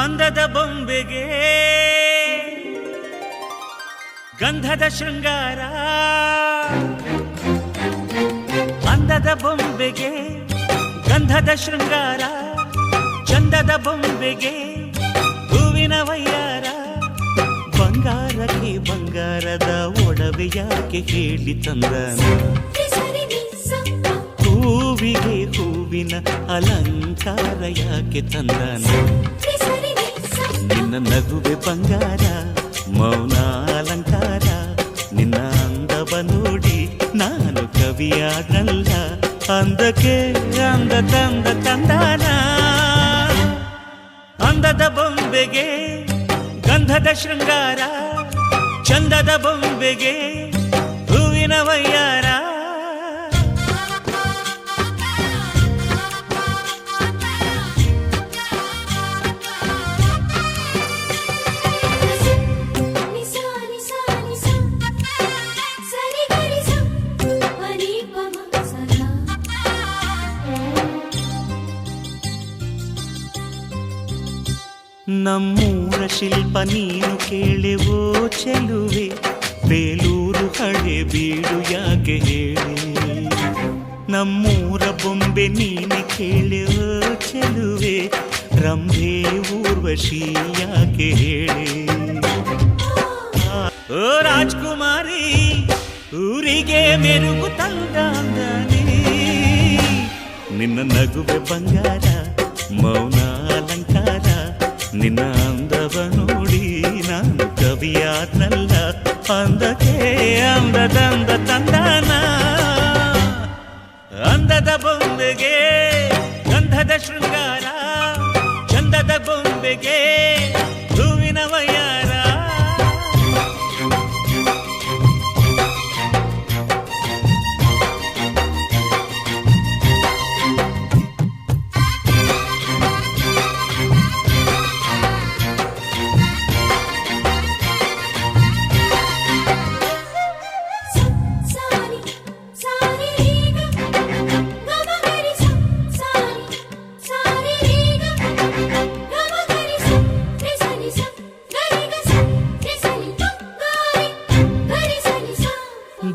ಅಂದದ ಬೊಂಬೆಗೆ ಗಂಧದ ಶೃಂಗಾರ, ಅಂದದ ಬೊಂಬೆಗೆ ಗಂಧದ ಶೃಂಗಾರ, ಚಂದದ ಬೊಂಬೆಗೆ ಹೂವಿನ ವಯ್ಯಾರ. ಬಂಗಾರಕ್ಕೆ ಬಂಗಾರದ ಒಡವೆ ಯಾಕೆ ಹೇಳಿ ತಂದನ, ಹೂವಿಗೆ ಹೂವಿನ ಅಲಂಕಾರ ಯಾಕೆ ತಂದನ. ನಿನ್ನ ನಗುವೆ ಬಂಗಾರ, ಮೌನ ಅಲಂಕಾರ, ನಿನ್ನ ಅಂದವ ನೋಡಿ ನಾನು ಕವಿಯಾದಲ್ಲ. ಅಂದಕ್ಕೆ ಅಂದ ತಂದ ತಂದಾನ, ಅಂದದ ಬೊಂಬೆಗೆ ಗಂಧದ ಶೃಂಗಾರ, ಚಂದದ ಬೊಂಬೆಗೆ ಹೂವಿನ ವಯ್ಯಾರ. ನಮ್ಮೂರ ಶಿಲ್ಪ ನೀನು ಕೇಳೆವೋ ಚೆಲುವೆ, ಬೇಲೂರು ಹಳೆ ಬೀಡು ಯಾಕೆ ಹೇಳಿ. ನಮ್ಮೂರ ಬೊಂಬೆ ನೀನು ಕೇಳೆವೋ ಚೆಲುವೆ, ರಂಭೆ ಊರ್ವಶಿ ಯಾಕೆ ಹೇಳಿ. ಓ ರಾಜ್ಕುಮಾರಿ ಊರಿಗೆ ಮೆರುಗು ತಂದಾನೆ, ನಿನ್ನ ನಗುವೆ ಬಂಗಾರ, ಮೌನ ಅಲಂಕಾರ, ನಿನ್ನ ಅಂದವ ನೋಡಿ ನಾನು ಕವಿಯಾದ್ನಲ್ಲ. ಅಂದಕ್ಕೆ ಅಂದದಂದ ತಂದಾನ, ಅಂದದ ಬೊಂಬೆಗೆ ಗಂಧದ ಶೃಂಗಾರ, ಚಂದದ ಬೊಂಬೆಗೆ ಹೂವಿನ ವಯ್ಯಾರ.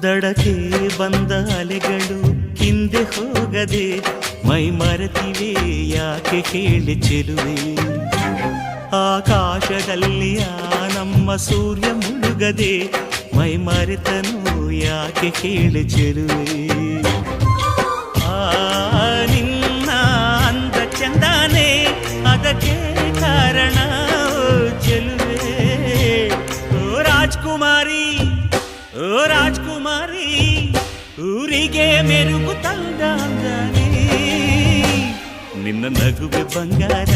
ದಡಕ್ಕೆ ಬಂದ ಅಲೆಗಳು ಹಿಂದೆ ಹೋಗದೆ ಮೈ ಮರೆತಿವೆ ಯಾಕೆ ಕೇಳಿ ಚೆಲುವೆ. ಆಕಾಶದಲ್ಲಿ ನಮ್ಮ ಸೂರ್ಯ ಮುಳುಗದೆ ಮೈ ಮರೆತನು ಯಾಕೆ ಕೇಳಿ ಚೆಲುವೆ. ನಿನ್ನ ಅಂದ ಚಂದಾನೆ ಅದಕ್ಕೆ ಕಾರಣ ಚೆಲುವೆ. ಓ ರಾಜ್ಕುಮಾರಿ, ಓ ರಾಜ್ಕುಮಾರಿ ಊರಿಗೆ ಮೆರುಗು ತಂದಾನೆ, ನಿನ್ನ ನಗುವೆ ಬಂಗಾರ,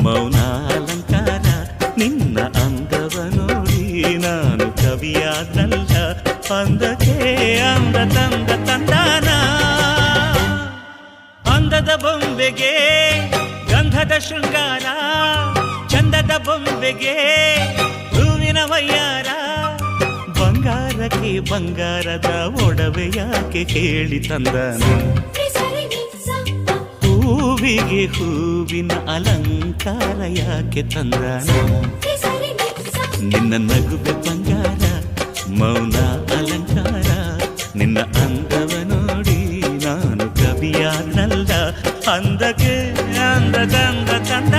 ಮೌನ ಅಲಂಕಾರ, ನಿನ್ನ ಅಂದವ ನೋಡಿ ನಾನು ಕವಿಯಾದಲ್ಲ. ಅಂದಕ್ಕೆ ಅಂದ ತಂದ ತಂದಾನ, ಅಂದದ ಬೊಂಬೆಗೆ ಗಂಧದ ಶೃಂಗಾರ, ಚಂದದ ಬೊಂಬೆಗೆ ಹೂವಿನ ವಯ್ಯಾರ. ಬಂಗಾರಕ್ಕೆ ಬಂಗಾರದ ಒಡವೆ ಯಾಕೆ ಕೇಳಿ ತಂದನ, ಹೂವಿಗೆ ಹೂವಿನ ಅಲಂಕಾರ ಯಾಕೆ ತಂದನ. ನಿನ್ನ ನಗುವೆ ಬಂಗಾರ, ಮೌನ ಅಲಂಕಾರ, ನಿನ್ನ ಅಂದವ ನೋಡಿ ನಾನು ಕವಿಯಾದಲ್ಲ. ಅಂದಕ್ಕೆ ಅಂದದಂದ ತಂದ